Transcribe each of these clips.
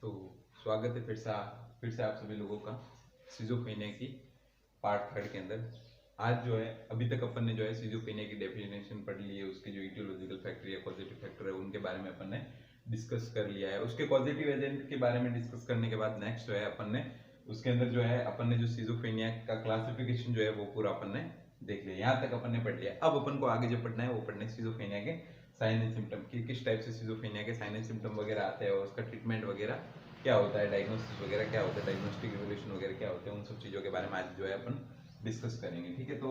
तो स्वागत है फिर से आप सभी लोगों का सिजोफ्रेनिया की पार्ट थर्ड के अंदर। आज जो है अभी तक अपन ने जो है सिजोफ्रेनिया की डेफिनेशन पढ़ ली है, उसके जो इटियोलॉजिकल फैक्टर या पॉजिटिव फैक्टर है उनके बारे में अपन ने डिस्कस कर लिया है। उसके पॉजिटिव एजेंट के बारे में डिस्कस करने के बाद नेक्स्ट जो है अपन ने उसके अंदर जो है अपन ने जो सिजोफ्रेनिया का क्लासिफिकेशन जो है वो पूरा अपन ने देख लिया। यहाँ तक अपन ने पढ़ लिया। अब अपन को आगे जो पढ़ना है वो पढ़ना है सिजोफ्रेनिया के साइन एंड सिम्टम की, किस टाइप से सिजोफ्रेनिया के साइन एंड सिम्टम वगैरह आते हैं और उसका ट्रीटमेंट वगैरह क्या होता है, डायग्नोसिस वगैरह क्या होता है, डायग्नोस्टिक इवोल्यूशन वगैरह क्या होते हैं, उन सब चीज़ों के बारे में आज जो है अपन डिस्कस करेंगे। ठीक है, तो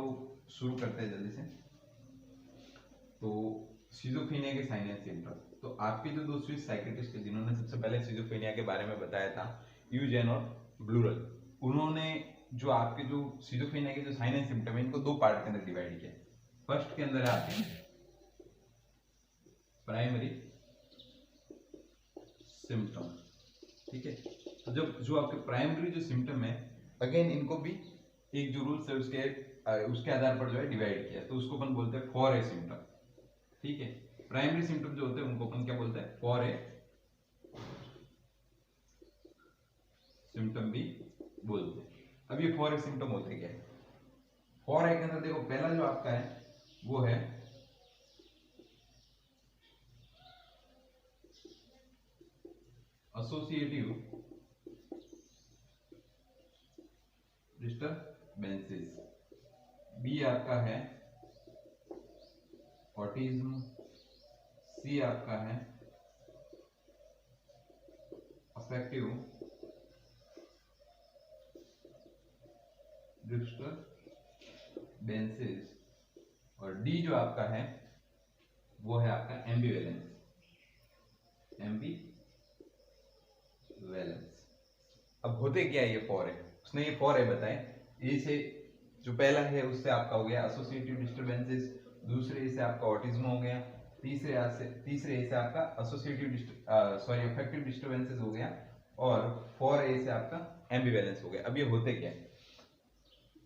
शुरू करते हैं जल्दी से। तो सिजोफ्रेनिया के साइन एंड सिम्टम, तो आपके जो दो स्विस साइकियाट्रिस्ट थे जिन्होंने सबसे पहले सिजोफ्रेनिया के बारे में बताया था, यूजेन और ब्लूरल, उन्होंने जो आपके जो सिजोफ्रेनिया के जो साइन एंड सिम्टम है इनको दो पार्ट के अंदर डिवाइड किया। फर्स्ट के अंदर आते हैं प्राइमरी सिम्टम। ठीक है, तो जब जो आपके प्राइमरी जो सिम्टम है, अगेन इनको भी एक जो रूल्स है उसके आधार पर जो है डिवाइड किया, तो उसको अपन बोलते हैं फॉर ए सिम्टम। ठीक है, प्राइमरी सिम्टम जो होते हैं उनको अपन क्या बोलते हैं, फॉर ए सिम्टम भी बोलते हैं। अब ये फॉर ए सिम्टम होते क्या है? फॉर ए के अंदर देखो पहला जो आपका है वो है एसोसिएटिव डिस्टरबेंसेस, बी आपका है ऑटिज्म, सी आपका है अफेक्टिव डिस्टरबेंसेस, और डी जो आपका है वो है आपका एम्बिवेलेंस। अब होते क्या है ये फॉर है, उसने ये फॉर है बताए। ए से जो पहला है उससे आपका हो गया एसोसिएटिव डिस्टरबेंसेस, दूसरे से आपका ऑटिज्म हो गया, तीसरे ए से आपका अफेक्टिव डिस्टरबेंसेस हो गया, और फॉर ए से आपका एम्बिवेलेंस हो गया। अब ये होते क्या है,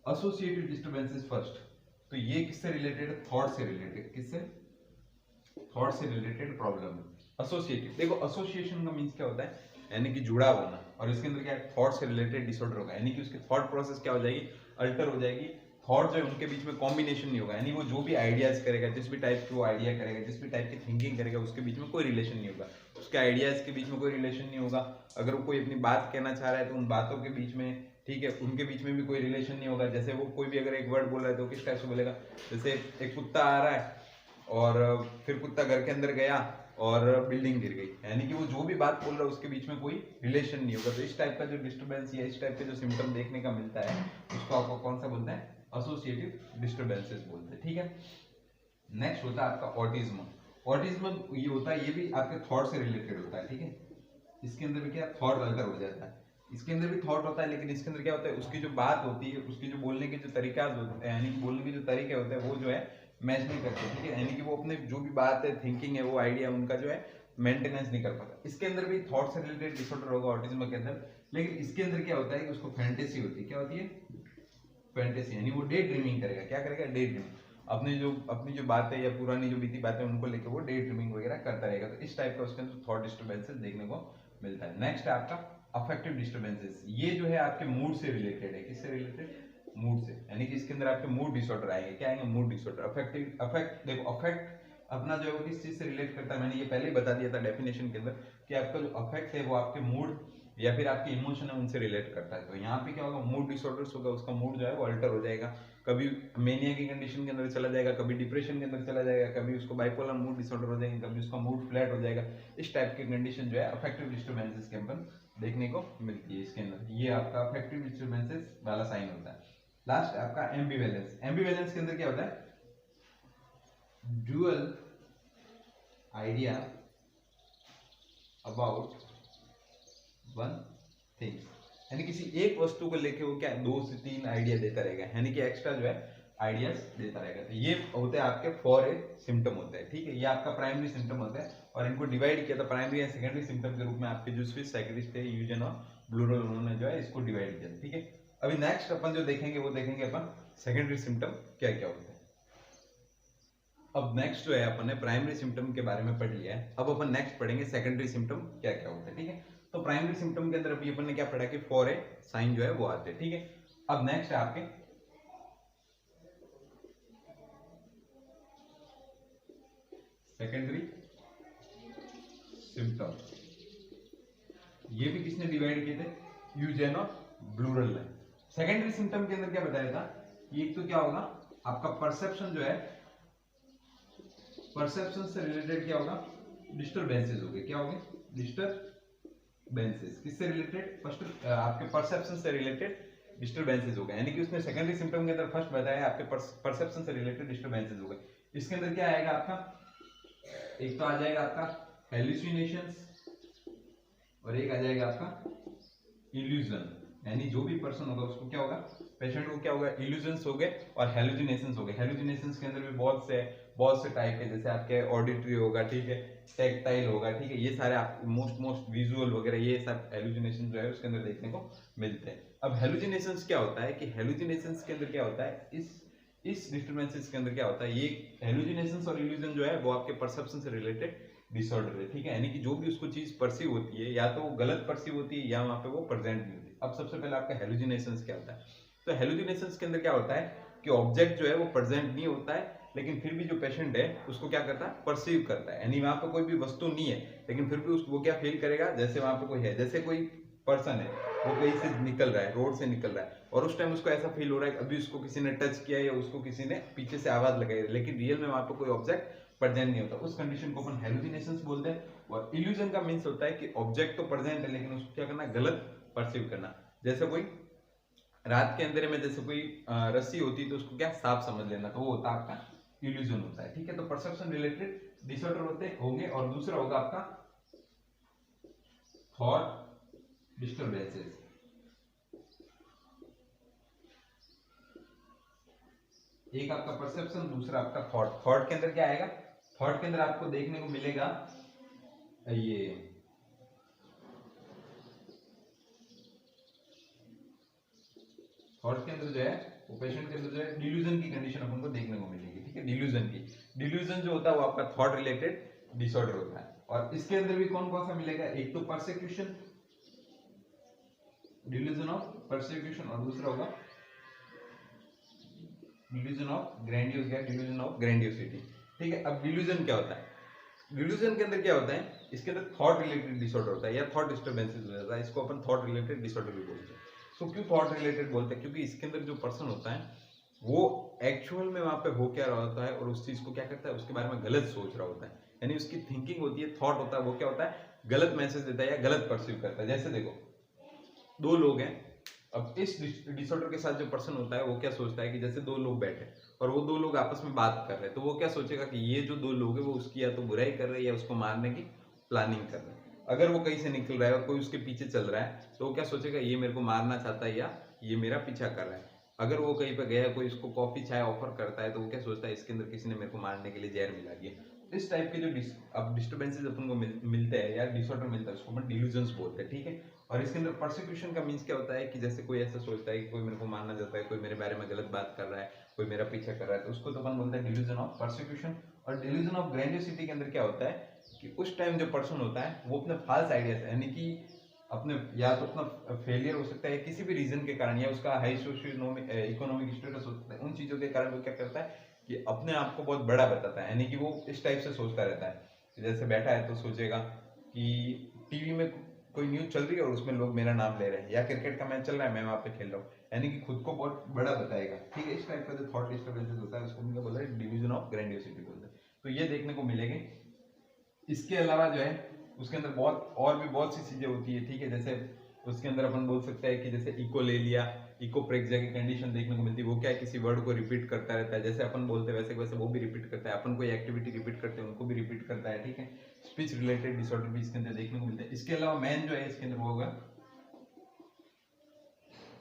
एसोसिएटिव डिस्टरबेंसेस फर्स्ट, तो ये किससे रिलेटेड है, थॉट से रिलेटेड। किससे? थॉट से रिलेटेड प्रॉब्लम है एसोसिएटिव। देखो एसोसिएशन का मींस क्या होता है, यानी कि जुड़ा होना, और इसके अंदर क्या है, थॉट से रिलेटेड डिसऑर्डर होगा, यानी कि उसकी थॉट प्रोसेस क्या हो जाएगी, अल्टर हो जाएगी। थॉट जो है उनके बीच में कॉम्बिनेशन नहीं होगा, यानी वो जो भी आइडियाज करेगा, जिस भी टाइप की वो आइडिया करेगा, जिस भी टाइप की थिंकिंग करेगा, उसके बीच में कोई रिलेशन नहीं होगा, उसके आइडियाज के बीच में कोई रिलेशन नहीं होगा। अगर वो कोई अपनी बात कहना चाह रहा है तो उन बातों के बीच में, ठीक है, उनके बीच में भी कोई रिलेशन नहीं होगा। जैसे वो कोई भी अगर एक वर्ड बोल रहा है तो किस टाइप से बोलेगा, जैसे एक कुत्ता आ रहा है और फिर कुत्ता घर के अंदर गया और बिल्डिंग गिर गई, यानी कि वो जो भी बात बोल रहा है उसके बीच में कोई रिलेशन नहीं होगा। तो इस टाइप का जो डिस्टर्बेंस या इस टाइप के जो सिम्टम देखने का मिलता है उसको आपको कौन सा बोलते हैं, एसोसिएटिव डिस्टर्बेंसेस बोलते हैं। ठीक है, नेक्स्ट होता है आपका ऑटिज्म। ऑटिज्म ये होता है, ये भी आपके थॉट से रिलेटेड होता है। ठीक है, इसके अंदर भी क्या थॉट अल्टर हो जाता है, इसके अंदर भी थॉट होता है, लेकिन इसके अंदर क्या होता है, उसकी जो बात होती है, उसकी जो बोलने के जो तरीका होते हैं, यानी कि बोलने के जो तरीके होते हैं वो जो है मैच नहीं करते। ठीक है, यानी कि वो अपने जो भी बात है, थिंकिंग है, वो आइडिया उनका जो है मेंटेनेंस नहीं कर पाता। इसके अंदर भी थॉट से रिलेटेड डिसऑर्डर होगा ऑटिज्म के अंदर, लेकिन इसके अंदर क्या होता है कि उसको फैंटेसी होती है। क्या होती है? फैंटेसी, यानी वो डे ड्रीमिंग करेगा। क्या करेगा? डे ड्रीमिंग, अपनी जो बातें या पुरानी जो बीती बातें उनको लेकर वो डे ड्रीमिंग वगैरह करता रहेगा। तो इस टाइप का उसके अंदर थॉट डिस्टर्बेंसेस देखने को मिलता है। नेक्स्ट है आपका अफेक्टिव डिस्टर्बेंसेस, ये जो है आपके मूड से रिलेटेड है। किससे रिलेटेड? मूड से, यानी कि इसके अंदर आपके मूड डिसऑर्डर आएंगे। क्या आएंगे? Mood disorder. देखो अफेक्ट अपना जो है वो किस चीज से रिलेट करता है, मैंने ये पहले ही बता दिया था डेफिनेशन के अंदर कि आपका जो अफेक्ट है वो आपके मूड या फिर आपके इमोशन है उनसे रिलेट करता है। तो यहाँ पे क्या होगा, मूड डिसऑर्डर्स होगा, उसका मूड जो है वो अल्टर हो जाएगा, कभी मेनिया की कंडीशन के अंदर चला जाएगा, कभी डिप्रेशन के अंदर चला जाएगा, कभी उसको बाइपोलर मूड डिसऑर्डर हो जाएंगे, कभी उसका मूड फ्लैट हो जाएगा। इस टाइप की कंडीशन जो है अफेक्टिव डिस्टर्बेंसेस के अंदर देखने को मिलती है। इसके अंदर ये आपका अफेक्टिव डिस्टर्बेंसेस वाला साइन होता है। लास्ट आपका एम्बिवेलेंस। एम्बिवेलेंस के अंदर क्या होता है, dual idea about one thing, यानी किसी एक वस्तु को लेके वो क्या है, 2 से 3 आइडिया देता रहेगा, यानी कि एक्स्ट्रा जो है आइडियाज देता रहेगा। तो ये होते हैं आपके फॉर ए सिम्टम होते हैं। ठीक है, ये आपका प्राइमरी सिम्टम होता है, और इनको डिवाइड किया था प्राइमरी या सेकेंडरी सिम्टम के रूप में। आपके जो स्विस साइकियाट्रिस्ट थे यूजेन और ब्लूरल, उन्होंने जो है इसको डिवाइड किया। ठीक है, अभी नेक्स्ट अपन जो देखेंगे वो देखेंगे अपन सेकेंडरी सिम्टम क्या क्या होते हैं। अब नेक्स्ट जो है अपन ने प्राइमरी सिम्टम के बारे में पढ़ लिया है, अब अपन नेक्स्ट पढ़ेंगे सेकेंडरी सिम्टम क्या क्या होते हैं। ठीक है, तो प्राइमरी सिम्टम के अंदर अभी अपन ने क्या पढ़ा कि 4A साइन जो है वो आते हैं, ठीक है। अब नेक्स्ट है आपके सेकेंडरी सिम्टम। ये भी किसने डिवाइड किए थे, यूजेन और ब्लूरल ने। सेकेंडरी सिम्टम के अंदर क्या बताया था कि एक तो क्या होगा आपका परसेप्शन जो है, परसेप्शन से रिलेटेड क्या होगा, डिस्टरबेंसेस हो गए। क्या हो गए, डिस्टरबेंसेस। किससे रिलेटेड, फर्स्ट आपके परसेप्शन से रिलेटेड डिस्टरबेंसेस हो गए। यानी कि उसने सेकेंडरी सिम्टम के अंदर फर्स्ट बताया आपके परसेप्शन से रिलेटेड डिस्टरबेंसेस हो गए। इसके अंदर क्या आएगा आपका, एक तो आ जाएगा आपका हेलुसिनेशंस और एक आ जाएगा आपका इल्यूजन। यानी जो भी पर्सन होगा उसको क्या होगा, पेशेंट को क्या होगा, इल्यूजन्स हो गए और हेलुसिनेशंस हो गए। हेलुसिनेशंस के अंदर भी बहुत से टाइप के, जैसे आपके ऑडिटरी होगा, ठीक है, टैक्टाइल होगा, ठीक है, ये सारे आप मोस्ट विजुअल वगैरह ये सब हेलुसिनेशन जो है उसके अंदर देखने को मिलते हैं। अब हेलुसिनेशंस क्या होता है कि हेलुसिनेशंस के अंदर क्या होता है, इस डिस्टर्बेंसेस के अंदर क्या होता है, ये हेलुसिनेशंस और इल्यूजन जो है वो आपके परसेप्शन से रिलेटेड डिसऑर्डर है, ठीक है। यानी कि जो भी उसको चीज परसीव होती है या तो वो गलत परसीव होती है या वहां पे वो प्रेजेंट नहीं होती। अब सबसे पहले आपका हेलुसिनेशंस क्या होता है, तो हेलुसिनेशंस के अंदर क्या होता है कि ऑब्जेक्ट जो है वो प्रेजेंट नहीं होता है, लेकिन फिर भी जो पेशेंट है उसको क्या करता है, परसीव करता है। यानी वहां पे कोई भी वस्तु नहीं है लेकिन फिर भी उसको वो क्या फील करेगा, जैसे वहां पे कोई है, जैसे कोई पर्सन है वो कहीं से निकल रहा है, रोड से निकल रहा है और उस टाइम उसको ऐसा फील हो रहा है अभी उसको किसी ने टच किया या उसको किसी ने पीछे से आवाज लगाई, लेकिन रियल में वहां पे कोई ऑब्जेक्ट प्रेजेंट नहीं होता। उस कंडीशन को अपन हेलुसिनेशंस बोलते हैं। और इल्यूजन का मींस होता है कि ऑब्जेक्ट तो प्रेजेंट है लेकिन उसको क्या करना, गलत परसीव करना। जैसे कोई रात के अंधेरे में जैसे कोई रस्सी होती है तो उसको क्या साफ समझ लेना, तो वो होता है आपका इल्यूजन होता है, ठीक है। तो परसेप्शन रिलेटेड डिसऑर्डर होते होंगे। और दूसरा होगा आपका थॉट डिस्टर्बेंसेस। एक आपका परसेप्शन, दूसरा आपका थॉट। थॉट के अंदर क्या आएगा, थॉट के अंदर आपको देखने को मिलेगा ये थॉट के अंदर जो है वो पेशेंट के अंदर जो है डिल्यूजन की कंडीशन अपन को देखने को मिलेगी, ठीक है। डिल्यूजन की, डिल्यूजन जो होता है वो आपका थॉट रिलेटेड डिसऑर्डर होता है। और इसके अंदर भी कौन कौन सा मिलेगा, एक तो परसिक्यूशन, डिल्यूजन ऑफ परसिक्यूशन, और दूसरा होगा डिल्यूजन ऑफ ग्रैंडियोस या डिल्यूजन ऑफ ग्रैंडियोसिटी, ठीक है। अब डिल्यूजन क्या होता है, डिल्यूजन के अंदर क्या होता है, इसके अंदर थॉट रिलेटेड डिसऑर्डर होता है या थॉट डिस्टर्बेंसेस हो जाता है, इसको अपन थॉट रिलेटेड डिसऑर्डर भी बोलते हैं। सो क्यों थॉट रिलेटेड बोलते हैं, क्योंकि इसके अंदर जो पर्सन होता है वो एक्चुअल में वहां पे हो क्या रहा होता है और उस चीज को क्या करता है, उसके बारे में गलत सोच रहा होता है। यानी उसकी थिंकिंग होती है, थॉट होता है, वो क्या होता है, गलत मैसेज देता है या गलत परसीव करता है। जैसे देखो दो लोग हैं, अब इस डिसऑर्डर के साथ जो पर्सन होता है वो क्या सोचता है कि जैसे दो लोग बैठे और वो दो लोग आपस में बात कर रहे हैं, तो वो क्या सोचेगा कि ये जो दो लोग हैं वो उसकी या तो बुराई कर रहे हैं या उसको मारने की प्लानिंग कर रहे हैं। अगर वो कहीं से निकल रहा है और कोई उसके पीछे चल रहा है तो वो क्या सोचेगा, ये मेरे को मारना चाहता है या ये मेरा पीछा कर रहा है। अगर वो कहीं पर गया, कोई इसको कॉफी चाय ऑफर करता है तो वो क्या सोचता है, इसके अंदर किसी ने मेरे को मारने के लिए जहर मिला दिया। इस टाइप के जो अब डिस्टर्बेंसेस अपन को मिलते हैं या डिसऑर्डर मिलता है उसको अपन डिल्यूजन्स बोलते हैं, ठीक है। और इसके अंदर परसिक्यूशन का मीन्स क्या होता है कि जैसे कोई ऐसा सोचता है कि कोई मेरे को मारना चाहता है, कोई मेरे बारे में गलत बात कर रहा है, कोई मेरा पीछा कर रहा है, तो उसको तो अपन बोलते हैं डिल्यूजन ऑफ परसिक्यूशन। और डिल्यूजन ऑफ ग्रैंडियोसिटी के अंदर क्या होता है कि उस टाइम जो पर्सन होता है वो अपने फाल्स आइडियाज, यानी कि अपने या तो अपना फेलियर हो सकता है किसी भी रीजन के कारण या उसका हाई सोशियो इकोनॉमिक स्टेटस हो सकता है, उन चीजों के कारण वो क्या करता है कि अपने आप को बहुत बड़ा बताता है। यानी कि वो इस टाइप से सोचता रहता है, जैसे बैठा है तो सोचेगा कि टीवी में कोई न्यूज चल रही है और उसमें लोग मेरा नाम ले रहे हैं, या क्रिकेट का मैच चल रहा है मैं वहां पे खेल रहा हूँ, यानी कि खुद को बहुत बड़ा बताएगा, ठीक है। इस टाइप का जो थॉट डिस्टर्बेंसेस होता है उसको हम क्या बोल रहे हैं, डिवीजन ऑफ ग्रैंडियोसिटी बोलते हैं। तो ये देखने को मिलेंगे। इसके अलावा जो है उसके अंदर बहुत और भी बहुत सी चीजें होती है, ठीक है। जैसे उसके अंदर अपन बोल सकते हैं कि जैसे इको ले लिया, इकोप्रेक्सिया की कंडीशन देखने को मिलती है। वो क्या है, किसी वर्ड को रिपीट करता रहता है, जैसे अपन बोलते हैं वैसे वैसे वो भी रिपीट करता है, अपन कोई एक्टिविटी रिपीट करते हैं उनको भी रिपीट करता है, ठीक है। स्पीच रिलेटेड डिसऑर्डर भी इसके अंदर देखने को मिलते हैं। इसके अलावा मेन जो है इसके अंदर वो होगा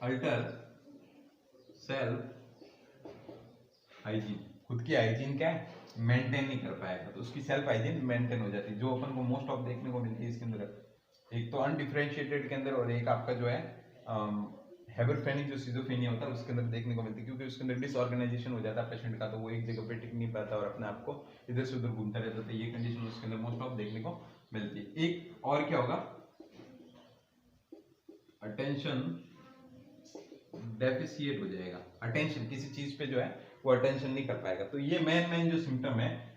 अल्टर सेल्फ हाइजीन। खुद की हाइजीन क्या है, मेंटेन नहीं कर पाएगा तो उसकी सेल्फ हाइजीन मेंटेन हो जाती है, जो अपन को मोस्ट ऑफ देखने को मिलती है इसके अंदर। एक तो अनडिफरेंशिएटेड के अंदर और एक आपका जो है हेबरफेनिक जो सिजोफ्रेनिया होता है उसके अंदर देखने को मिलती है, क्योंकि उसके अंदर डिसऑर्गेनाइजेशन हो जाता है पेशेंट का, तो वो एक जगह पे टिक नहीं पाता और अपने आप को इधर से उधर घूमता रहता है। तो ये कंडीशन उसके अंदर मोस्ट ऑफ देखने को मिलती है। एक और क्या होगा, अटेंशन डेफिशिएट हो जाएगा, अटेंशन किसी चीज पे जो है वो अटेंशन नहीं कर पाएगा। तो ये मेन जो सिम्टम है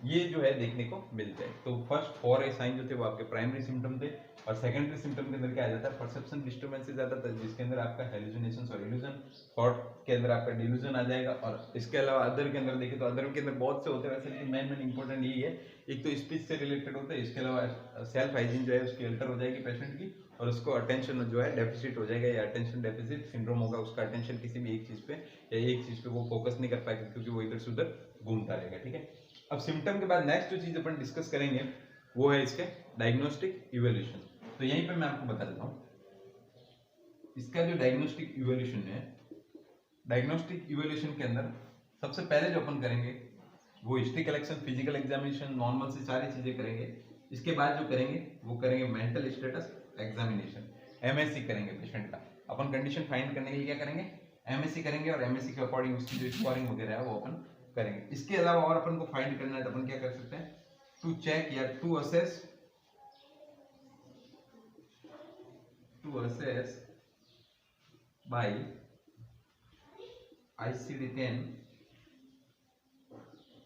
ये जो है देखने को मिलते हैं। तो फर्स्ट 4 साइन जो थे वो आपके प्राइमरी सिम्टम थे, और सेकेंडरी सिम्टम के अंदर क्या आ जाता है, परसेप्शन डिस्टर्बेंसेस ज्यादा था, जिसके अंदर आपका हेलुसिनेशंस और इल्यूजन, थॉट के अंदर आपका डिल्यूजन आ जाएगा। और इसके अलावा अदर के अंदर देखें तो अदर के अंदर बहुत से होते हैं, वैसे मेन इंपॉर्टेंट यही है, एक तो स्पीच से रिलेटेड होता है, इसके अलावा सेल्फ हाइजीन जो है उसकी अल्टर हो जाएगी पेशेंट की, और उसको अटेंशन जो है डेफिसिट हो जाएगा, या अटेंशन डेफिसिट सिंड्रोम होगा, उसका अटेंशन किसी भी एक चीज पे या एक चीज पे वो फोकस नहीं कर पाएगा, क्योंकि वो इधर से उधर घूमता रहेगा। ठीक है, अब सिम्टम के बाद नेक्स्ट जो चीज अपन डिस्कस करेंगे वो है इसके डायग्नोस्टिक इवैल्यूएशन। तो यहीं पे मैं आपको बता देता हूं इसका जो डायग्नोस्टिक इवैल्यूएशन है, डायग्नोस्टिक इवैल्यूएशन के अंदर सबसे पहले जो अपन करेंगे वो history collection, physical examination, normal से सारी चीजें करेंगे। इसके बाद जो करेंगे वो करेंगे मेंटल स्टेटस एग्जामिनेशन, एमएससी करेंगे पेशेंट का। अपन कंडीशन फाइंड करने के लिए क्या करेंगे, एमएससी करेंगे, और एमएससी के अकॉर्डिंग उसकी जो स्कोरिंग वगैरह है वो अपन करेंगे। इसके अलावा और अपन को फाइंड करना है तो अपन क्या कर सकते हैं, टू चेक या to assess by ICD-10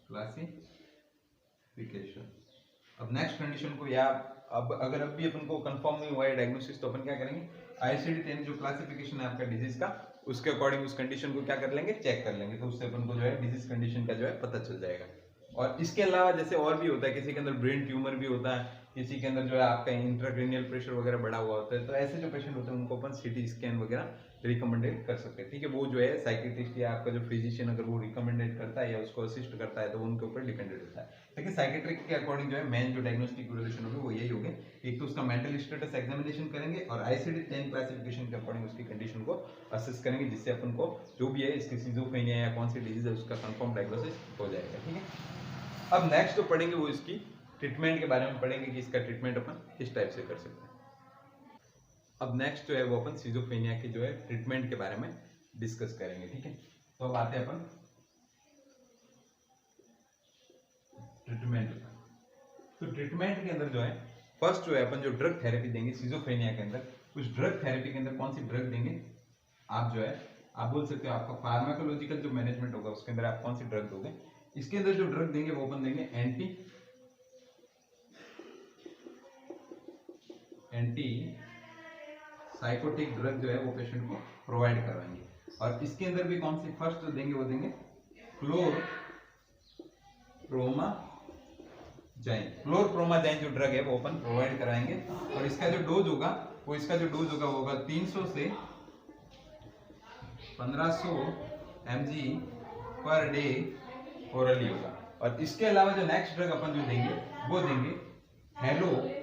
classification. अब नेक्स्ट कंडीशन को, या अब अगर अब भी अपन को कंफर्म नहीं हुआ है डायग्नोसिस, तो अपन क्या करेंगे, ICD-10 जो क्लासिफिकेशन है आपका डिजीज का, उसके अकॉर्डिंग उस कंडीशन को क्या कर लेंगे, चेक कर लेंगे, तो उससे अपन को जो है डिजीज कंडीशन का जो है पता चल जाएगा। और इसके अलावा जैसे और भी होता है, किसी के अंदर ब्रेन ट्यूमर भी होता है, किसी के अंदर जो है आपका इंट्राक्रेनियल प्रेशर वगैरह बढ़ा हुआ होता है, तो ऐसे जो पेशेंट होते हैं उनको अपन सीटी स्कैन वगैरह रिकमेंडेड कर सकते हैं। ठीक है, वो जो है साइकेट्रिस्ट या आपका जो फिजिशियन अगर वो रिकमेंडेड करता है या उसको असिस्ट करता है तो उनके ऊपर डिपेंडेड होता है। लेकिन साइकेट्रिक के अकॉर्डिंग जो है मेन जो डायग्नोस्टिक इवैल्यूएशन होगी वो यही होगी, एक तो उसका मेंटल स्टेटस एग्जामिनेशन करेंगे, और ICD-10 क्लासिफिकेशन के अकॉर्डिंग उसकी कंडीशन को असेस करेंगे, जिससे अपन को जो भी है इसकी सिजोफ्रेनिया या कौन सी डिजीज है उसका कंफर्म डायग्नोसिस हो जाएगा। ठीक है, अब नेक्स्ट जो पढ़ेंगे वो इसकी ट्रीटमेंट के बारे में पढ़ेंगे कि इसका ट्रीटमेंट अपन किस टाइप से कर सकते हैं। अब नेक्स्ट जो है वो अपन सिजोफ्रेनिया की जो है ट्रीटमेंट के बारे में डिस्कस करेंगे। ठीक है, तो अब आते हैं अपन ट्रीटमेंट। तो ट्रीटमेंट के अंदर जो है फर्स्ट जो है अपन जो ड्रग थेरेपी देंगे सिजोफ्रेनिया के अंदर, उस ड्रग थेरेपी के अंदर कौन सी ड्रग देंगे, आप जो है आप बोल सकते हो आपका फार्माकोलॉजिकल जो मैनेजमेंट होगा उसके अंदर आप कौन सी ड्रग दोगे। इसके अंदर जो ड्रग देंगे वो अपन देंगे एंटी साइकोटिक ड्रग जो है वो पेशेंट को प्रोवाइड करवाएंगे। और इसके अंदर भी कौन सी फर्स्ट जो देंगे वो देंगे क्लोरप्रोमाजाइन जो ड्रग है वो अपन प्रोवाइड कराएंगे। और इसका जो डोज होगा वो 300 से 1500 mg पर डे ओरली होगा। और इसके अलावा जो नेक्स्ट ड्रग अपन जो देंगे वो देंगे हेलोपेरिडोल।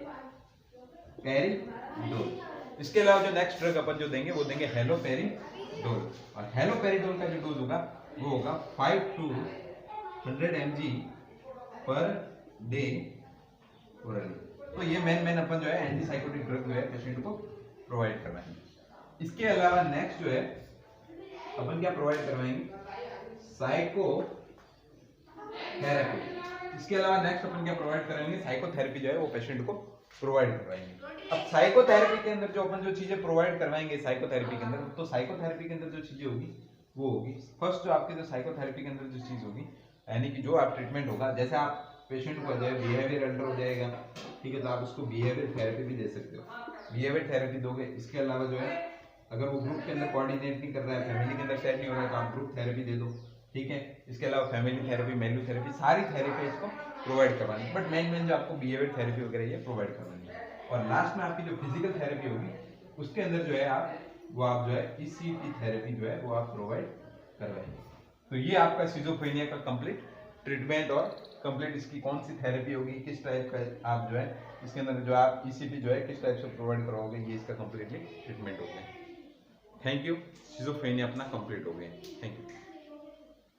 इसके अलावा जो नेक्स्ट ड्रग अपन जो देंगे वो देंगे हेलोपेरिडोल। और हेलोपेरिडोल का जो डोज होगा वो होगा 5 to 100 mg per day orally. तो ये मेन अपन जो है एंटीसाइकोटिक ड्रग जो है पेशेंट को प्रोवाइड करवाएंगे। इसके अलावा नेक्स्ट जो है अपन क्या प्रोवाइड करवाएंगे, साइकोथेरेपी। इसके अलावा नेक्स्ट अपन क्या प्रोवाइड करेंगे, साइकोथेरेपी जो है वो पेशेंट को प्रोवाइड करवाएंगे। अब साइकोथेरेपी के अंदर जो अपन जो चीजें प्रोवाइड करवाएंगे साइकोथेरेपी के अंदर, तो साइकोथेरेपी के अंदर जो चीजें होगी वो होगी फर्स्ट जो आपके जो साइकोथेरेपी के अंदर जो चीज होगी, यानी कि जो आप ट्रीटमेंट होगा, जैसे आप पेशेंट को जो है बिहेवियर अल्टर हो जाएगा, ठीक है, तो आप उसको बिहेवियर थेरेपी भी दे सकते हो, बिहेवियर थेरेपी दोगे। इसके अलावा जो है अगर वो ग्रुप के अंदर कोऑर्डिनेट नहीं कर रहा है, फैमिली के अंदर सेट नहीं हो रहा है, तो आप ग्रुप थेरेपी दे दो, ठीक है। इसके अलावा फैमिली थेरेपी, मेलू थेरेपी, सारी थेरेपी इसको प्रोवाइड करवानी है, बट मेन जो आपको बिहेवियर थेरेपी वगैरह ये प्रोवाइड करवानी है। और लास्ट में आपकी जो फिजिकल थेरेपी होगी उसके अंदर जो है आप जो है ECT थेरेपी जो है वो आप प्रोवाइड करवाएंगे। तो ये आपका सिजोफ्रेनिया का कंप्लीट ट्रीटमेंट और कंप्लीट इसकी कौन सी थेरेपी होगी, किस टाइप का आप जो है इसके अंदर जो आप ECT जो है किस टाइप से प्रोवाइड करवाओगे, ये इसका कंप्लीटली ट्रीटमेंट हो गया। थैंक यू, सिजोफ्रेनिया अपना कंप्लीट हो गया। Thank you.